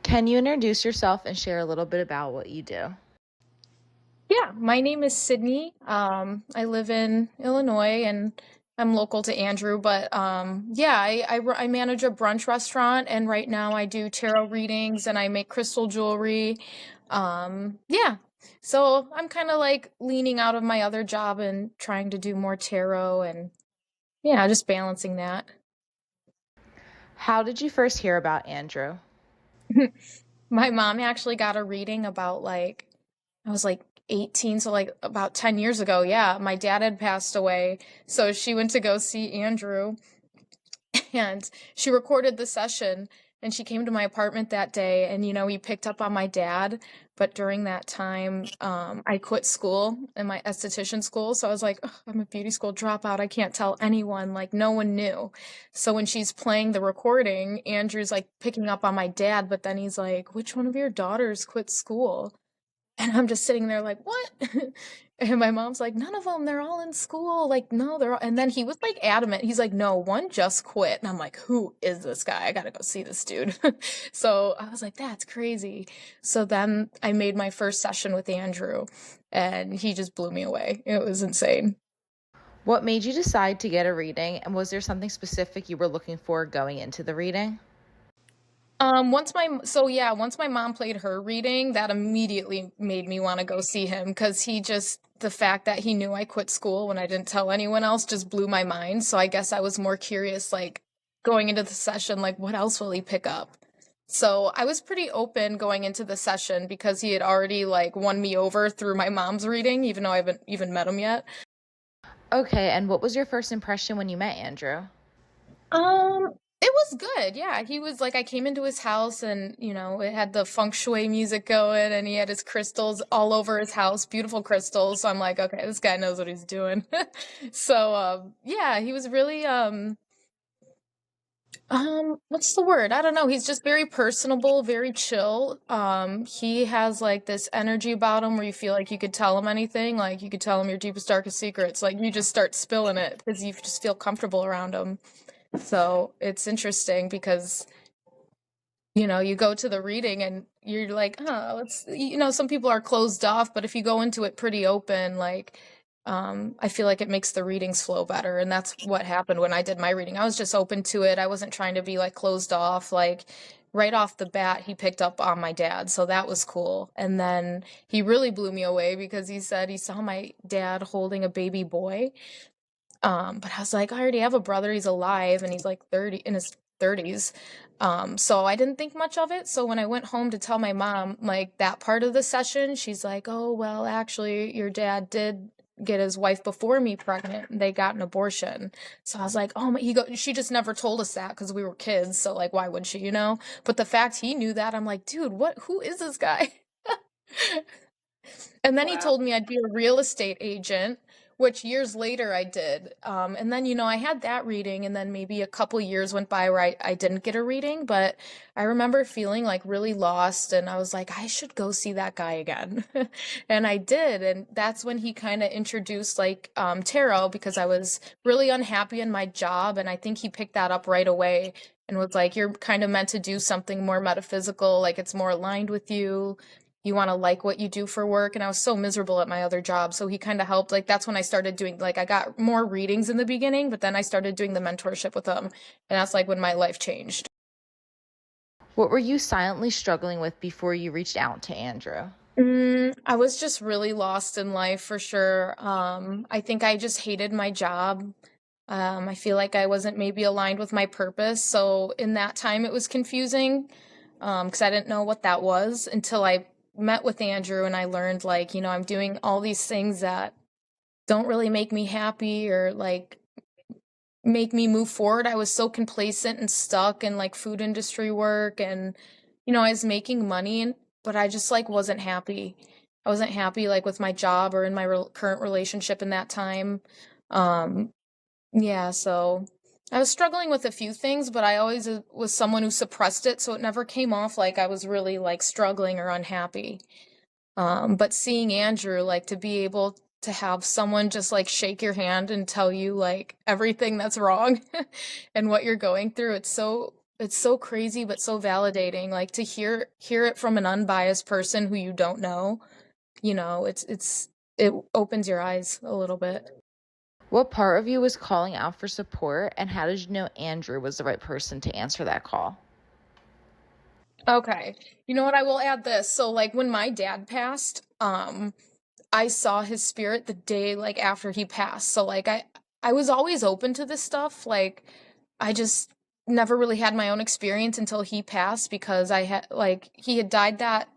Can you introduce yourself and share a little bit about what you do? Yeah, my name is Sydney. I live in Illinois and I'm local to Andrew, but yeah, I manage a brunch restaurant and right now I do tarot readings and I make crystal jewelry. Yeah, so I'm kind of like leaning out of my other job and trying to do more tarot and yeah, just balancing that. How did you first hear about Andrew? My mom actually got a reading about I was like 18, so like about 10 years ago. Yeah, my dad had passed away. So she went to go see Andrew and she recorded the session and she came to my apartment that day and he picked up on my dad, but during that time I quit school in my esthetician school, so I was like, "Ugh, I'm a beauty school dropout, I can't tell anyone, like no one knew." So when she's playing the recording, Andrew's like picking up on my dad, but then he's like, "Which one of your daughters quit school?" And I'm just sitting there like, "What?" And my mom's like, "None of them. They're all in school." Like, no, they're all. And then he was like adamant. He's like, "No, one just quit." And I'm like, "Who is this guy? I gotta go see this dude." So I was like, "That's crazy." So then I made my first session with Andrew and he just blew me away. It was insane. What made you decide to get a reading, and was there something specific you were looking for going into the reading? Once my mom played her reading, that immediately made me want to go see him because the fact that he knew I quit school when I didn't tell anyone else just blew my mind. So I guess I was more curious, like going into the session, like what else will he pick up? So I was pretty open going into the session because he had already like won me over through my mom's reading, even though I haven't even met him yet. Okay, and what was your first impression when you met Andrew? It was good. Yeah, he was like, I came into his house and, it had the feng shui music going and he had his crystals all over his house, beautiful crystals. So I'm like, okay, this guy knows what he's doing. So, yeah, he was really, what's the word? I don't know. He's just very personable, very chill. He has like this energy about him where you feel like you could tell him anything, like you could tell him your deepest, darkest secrets. Like you just start spilling it because you just feel comfortable around him. So it's interesting because you go to the reading and you're like, oh, some people are closed off, but if you go into it pretty open, like, I feel like it makes the readings flow better. And that's what happened when I did my reading. I was just open to it. I wasn't trying to be like closed off. Like, right off the bat, he picked up on my dad. So that was cool. And then he really blew me away because he said he saw my dad holding a baby boy. But I was like, I already have a brother, he's alive, and he's like 30 in his 30s. So I didn't think much of it. So when I went home to tell my mom, like that part of the session, she's like, "Oh, well, actually, your dad did get his wife before me pregnant. And they got an abortion." So I was like, "Oh my," she just never told us that because we were kids. So like, why would she? But the fact he knew that, I'm like, dude, who is this guy? And then he Wow. told me I'd be a real estate agent, which years later I did. And then, I had that reading, and then maybe a couple years went by where I didn't get a reading, but I remember feeling like really lost, and I was like, I should go see that guy again. And I did, and that's when he kind of introduced like tarot because I was really unhappy in my job, and I think he picked that up right away and was like, you're kind of meant to do something more metaphysical, like it's more aligned with you, you want to like what you do for work. And I was so miserable at my other job, so he kind of helped. Like that's when I started doing, like, I got more readings in the beginning, but then I started doing the mentorship with him, and that's like when my life changed. What were you silently struggling with before you reached out to Andrew? I was just really lost in life for sure. I think I just hated my job. I feel like I wasn't maybe aligned with my purpose, so in that time it was confusing, because I didn't know what that was until I met with Andrew and I learned, like, I'm doing all these things that don't really make me happy or like make me move forward. I was so complacent and stuck in like food industry work, and I was making money, but I just like wasn't happy. I wasn't happy like with my job or in my current relationship in that time. Um yeah, so I was struggling with a few things, but I always was someone who suppressed it, so it never came off like I was really like struggling or unhappy. But seeing Andrew, like to be able to have someone just like shake your hand and tell you like everything that's wrong and what you're going through, it's so it's so crazy but so validating, like to hear it from an unbiased person who you don't know, it opens your eyes a little bit. What part of you was calling out for support, and how did you know Andrew was the right person to answer that call? Okay. You know what? I will add this. So like when my dad passed, I saw his spirit the day like after he passed. So like I was always open to this stuff. Like I just never really had my own experience until he passed because I had like he had died that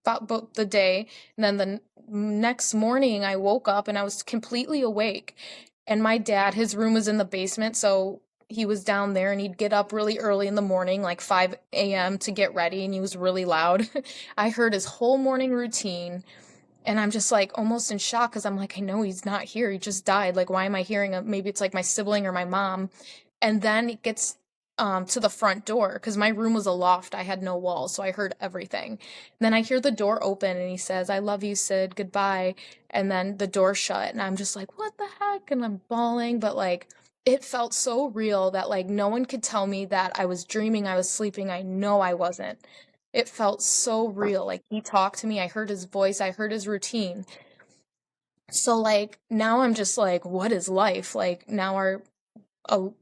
about the day, and then the next morning I woke up and I was completely awake. And my dad, his room was in the basement, so he was down there and he'd get up really early in the morning, like 5 a.m. to get ready, and he was really loud. I heard his whole morning routine, and I'm just like almost in shock because I'm like, I know he's not here. He just died. Like, why am I hearing him? Maybe it's like my sibling or my mom. And then it gets to the front door because my room was a loft. I had no walls, so I heard everything. And then I hear the door open and he says, I love you, Sid. Goodbye. And then the door shut. And I'm just like, what the heck? And I'm bawling. But like, it felt so real that like no one could tell me that I was dreaming, I was sleeping. I know I wasn't. It felt so real. Like he talked to me, I heard his voice, I heard his routine. So like now I'm just like, what is life? Like now our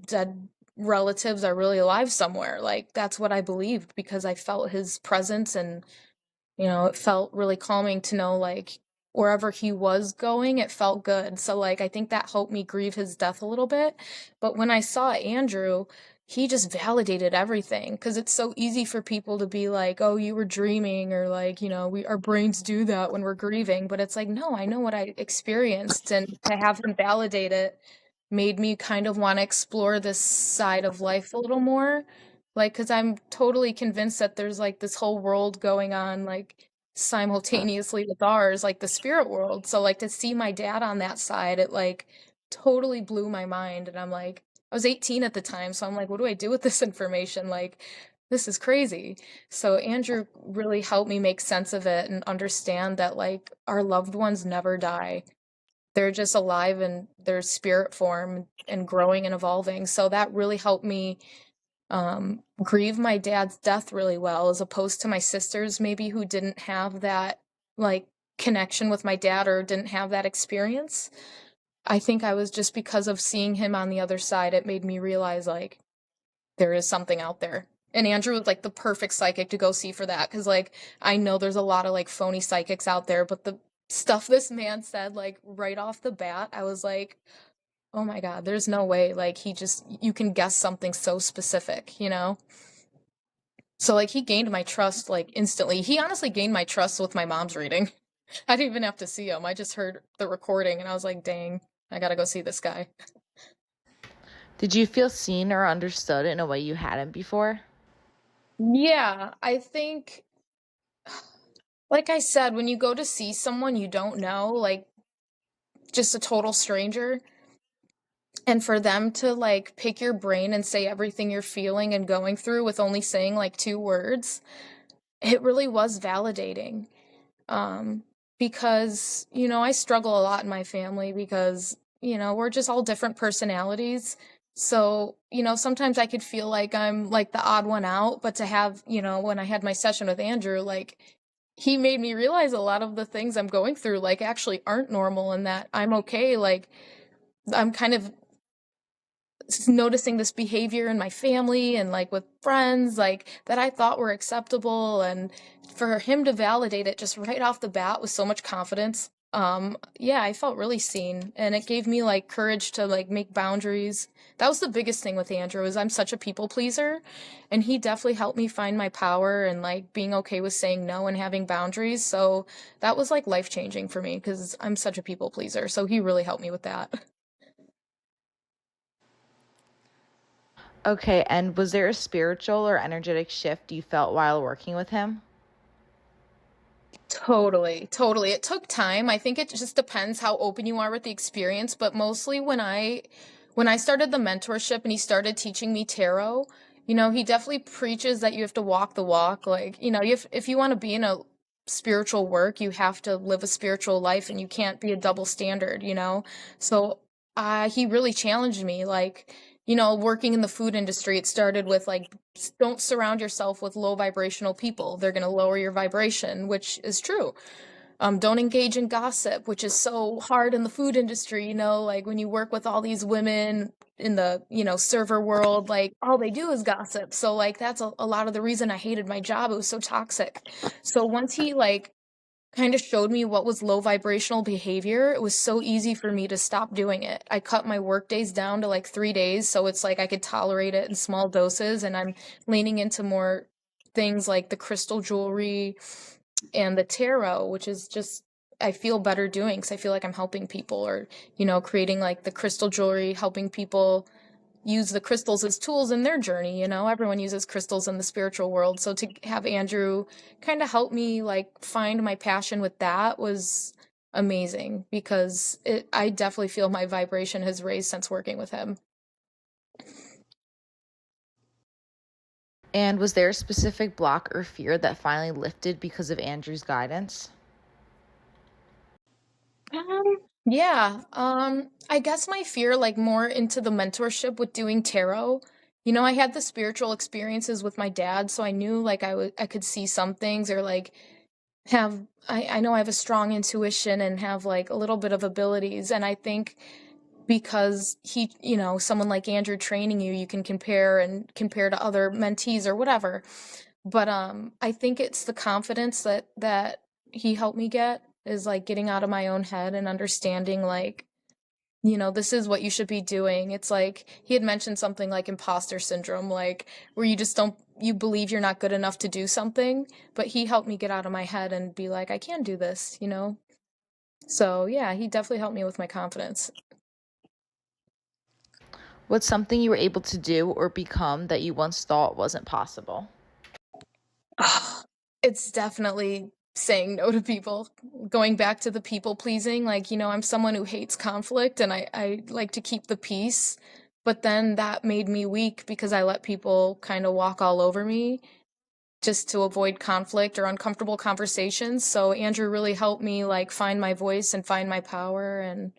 dead relatives are really alive somewhere. Like that's what I believed because I felt his presence, and it felt really calming to know like wherever he was going, it felt good. So like I think that helped me grieve his death a little bit. But when I saw Andrew, he just validated everything because it's so easy for people to be like, "Oh, you were dreaming," or like, we our brains do that when we're grieving, but it's like, "No, I know what I experienced," and to have him validate it made me kind of want to explore this side of life a little more. Like, because I'm totally convinced that there's like this whole world going on, like simultaneously with ours, like the spirit world. So, like, to see my dad on that side, it like totally blew my mind. And I'm like, I was 18 at the time. So I'm like, what do I do with this information? Like, this is crazy. So, Andrew really helped me make sense of it and understand that, like, our loved ones never die, they're just alive in their spirit form and growing and evolving. So that really helped me grieve my dad's death really well, as opposed to my sisters maybe who didn't have that like connection with my dad or didn't have that experience. I think I was just because of seeing him on the other side, it made me realize like there is something out there. And Andrew was like the perfect psychic to go see for that because like I know there's a lot of like phony psychics out there, but the stuff this man said like right off the bat, I was like, oh my God, there's no way. Like you can guess something so specific. So like he gained my trust like instantly. He honestly gained my trust with my mom's reading. I didn't even have to see him. I just heard the recording and I was like, dang, I gotta go see this guy. Did you feel seen or understood in a way you hadn't before? Yeah, I think, like I said, when you go to see someone you don't know, like just a total stranger, and for them to like pick your brain and say everything you're feeling and going through with only saying like two words, it really was validating. Um, because, I struggle a lot in my family because, we're just all different personalities. So, sometimes I could feel like I'm like the odd one out, but to have, when I had my session with Andrew, like he made me realize a lot of the things I'm going through like actually aren't normal and that I'm okay. Like I'm kind of noticing this behavior in my family and like with friends like that I thought were acceptable, and for him to validate it just right off the bat with so much confidence, yeah, I felt really seen, and it gave me like courage to like make boundaries. That was the biggest thing with Andrew, is I'm such a people pleaser, and he definitely helped me find my power and like being okay with saying no and having boundaries. So that was like life changing for me because I'm such a people pleaser, so he really helped me with that. Okay, and was there a spiritual or energetic shift you felt while working with him? Totally, totally. It took time. I think it just depends how open you are with the experience, but mostly when I started the mentorship and he started teaching me tarot, he definitely preaches that you have to walk the walk. Like, if you want to be in a spiritual work, you have to live a spiritual life and you can't be a double standard. So he really challenged me. Like, working in the food industry, it started with like, don't surround yourself with low vibrational people. They're going to lower your vibration, which is true. Don't engage in gossip, which is so hard in the food industry, like when you work with all these women in the, server world, like all they do is gossip. So like that's a lot of the reason I hated my job. It was so toxic. So once he like kind of showed me what was low vibrational behavior, it was so easy for me to stop doing it. I cut my work days down to like 3 days, so it's like I could tolerate it in small doses, and I'm leaning into more things like the crystal jewelry and the tarot, which is just I feel better doing because I feel like I'm helping people, or creating like the crystal jewelry, helping people use the crystals as tools in their journey. Everyone uses crystals in the spiritual world. So to have Andrew kind of help me like find my passion with that was amazing, because I definitely feel my vibration has raised since working with him. And was there a specific block or fear that finally lifted because of Andrew's guidance? Um, yeah, I guess my fear, like more into the mentorship with doing tarot. I had the spiritual experiences with my dad, so I knew like I could see some things, or like I know I have a strong intuition and have like a little bit of abilities. And I think because someone like Andrew training you, you can compare to other mentees or whatever. But I think it's the confidence that he helped me get, is like getting out of my own head and understanding like, this is what you should be doing. It's like he had mentioned something like imposter syndrome, like where you just don't, you believe you're not good enough to do something. But he helped me get out of my head and be like, I can do this. So yeah, he definitely helped me with my confidence. What's something you were able to do or become that you once thought wasn't possible? It's definitely saying no to people. Going back to the people pleasing, like, I'm someone who hates conflict, and I like to keep the peace. But then that made me weak because I let people kind of walk all over me just to avoid conflict or uncomfortable conversations. So Andrew really helped me like find my voice and find my power. And,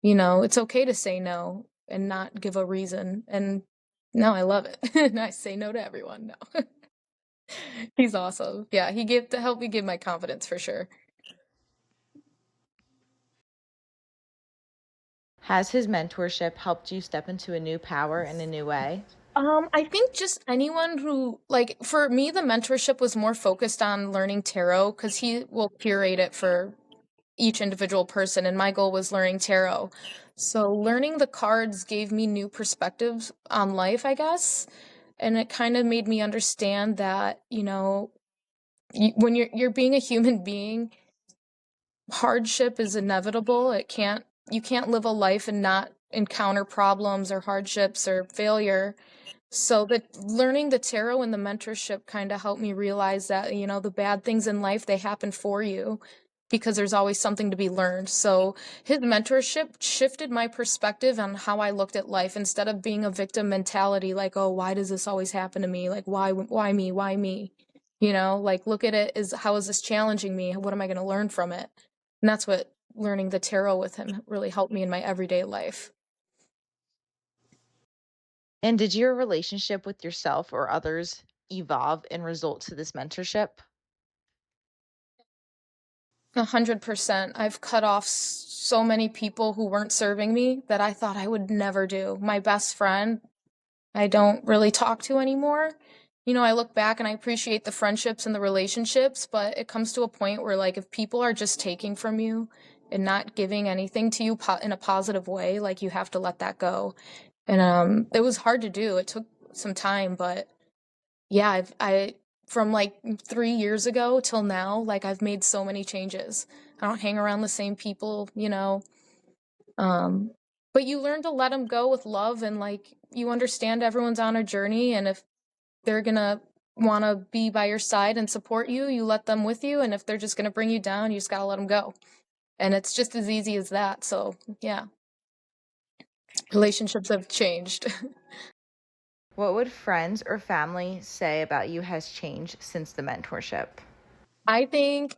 it's okay to say no and not give a reason. And no, I love it. And I say no to everyone. No. He's awesome. Yeah, he gave to help me give my confidence for sure. Has his mentorship helped you step into a new power in a new way? I think just anyone who like for me, the mentorship was more focused on learning tarot because he will curate it for each individual person, and my goal was learning tarot. So learning the cards gave me new perspectives on life, I guess, and it kind of made me understand that when you're being a human being, hardship is inevitable. You can't live a life and not encounter problems or hardships or failure. So the learning the tarot and the mentorship kind of helped me realize that, the bad things in life, they happen for you because there's always something to be learned. So his mentorship shifted my perspective on how I looked at life, instead of being a victim mentality, like, oh, why does this always happen to me? Like, why me? Why me? Like look at it as, how is this challenging me? What am I going to learn from it? And that's what learning the tarot with him really helped me in my everyday life. And did your relationship with yourself or others evolve and result to this mentorship? 100%. I've cut off so many people who weren't serving me that I thought I would never do. My best friend, I don't really talk to anymore. I look back and I appreciate the friendships and the relationships, but it comes to a point where, like, if people are just taking from you and not giving anything to you in a positive way, like, you have to let that go. And it was hard to do. It took some time, but yeah, I from like 3 years ago till now, like I've made so many changes. I don't hang around the same people. Um, but you learn to let them go with love, and like you understand everyone's on a journey, and if they're gonna want to be by your side and support you, you let them with you, and if they're just gonna bring you down, you just gotta let them go. And it's just as easy as that. So yeah, relationships have changed. What would friends or family say about you has changed since the mentorship? I think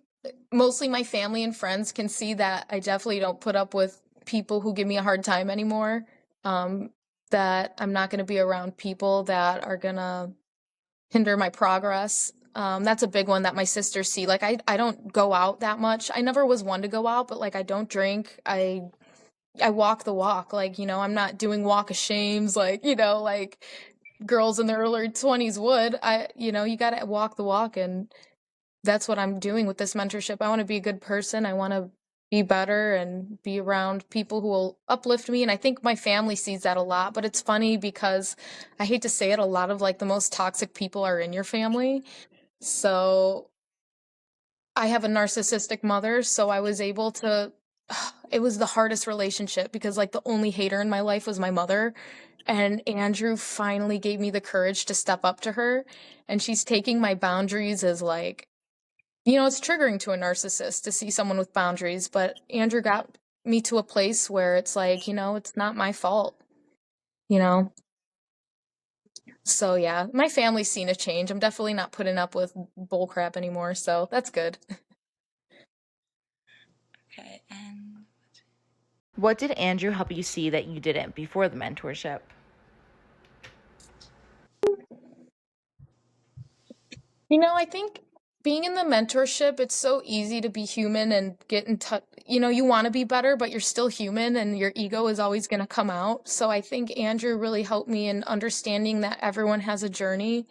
mostly my family and friends can see that I definitely don't put up with people who give me a hard time anymore. Um, that I'm not going to be around people that are going to hinder my progress. That's a big one that my sisters see. Like I don't go out that much. I never was one to go out, but like I don't drink. I walk the walk. Like, I'm not doing walk of shames like, like girls in their early 20s would. You got to walk the walk, and that's what I'm doing with this mentorship. I want to be a good person. I want to be better and be around people who will uplift me. And I think my family sees that a lot, but it's funny because I hate to say it, a lot of like the most toxic people are in your family. So I have a narcissistic mother, so I was able to it was the hardest relationship because like the only hater in my life was my mother. And Andrew finally gave me the courage to step up to her, and she's taking my boundaries as like, it's triggering to a narcissist to see someone with boundaries, but Andrew got me to a place where it's like, it's not my fault, you know? So yeah, my family's seen a change. I'm definitely not putting up with bull crap anymore, so that's good. Okay, and what did Andrew help you see that you didn't before the mentorship? I think being in the mentorship, it's so easy to be human and get in touch. You want to be better, but you're still human and your ego is always going to come out. So I think Andrew really helped me in understanding that everyone has a journey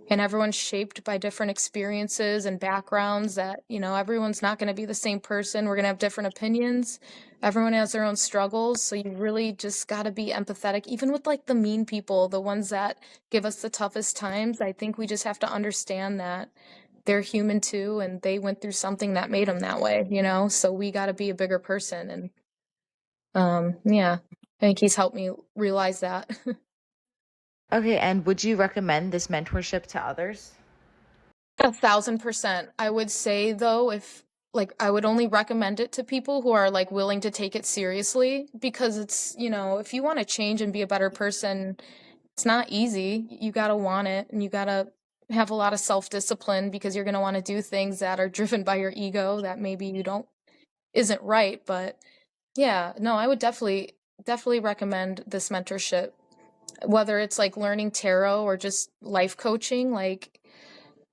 and everyone's shaped by different experiences and backgrounds, that everyone's not going to be the same person. We're going to have different opinions. Everyone has their own struggles, so you really just got to be empathetic, even with like the mean people, the ones that give us the toughest times. I think we just have to understand that they're human too, and they went through something that made them that way, so we got to be a bigger person. And yeah, I think he's helped me realize that. Okay, and would you recommend this mentorship to others? 1,000%. I would say though, if like I would only recommend it to people who are like willing to take it seriously, because it's, if you want to change and be a better person, it's not easy. You got to want it, and you got to have a lot of self-discipline, because you're going to want to do things that are driven by your ego that maybe you don't isn't right. But yeah, no, I would definitely recommend this mentorship, whether it's like learning tarot or just life coaching. Like,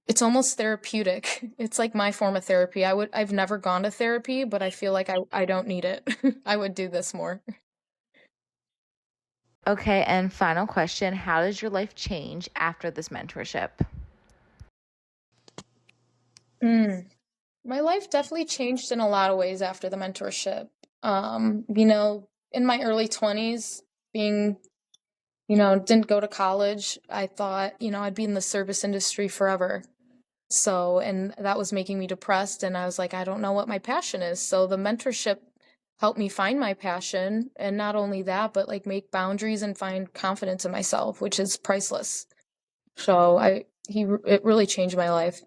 it's almost therapeutic. It's like my form of therapy. I've never gone to therapy, but I feel like I don't need it. I would do this more. Okay, and final question, how does your life change after this mentorship? Mm. My life definitely changed in a lot of ways after the mentorship. In my early 20s, being, didn't go to college, I thought, I'd be in the service industry forever. So, and that was making me depressed. And I was like, I don't know what my passion is. So the mentorship helped me find my passion. And not only that, but like make boundaries and find confidence in myself, which is priceless. So it really changed my life.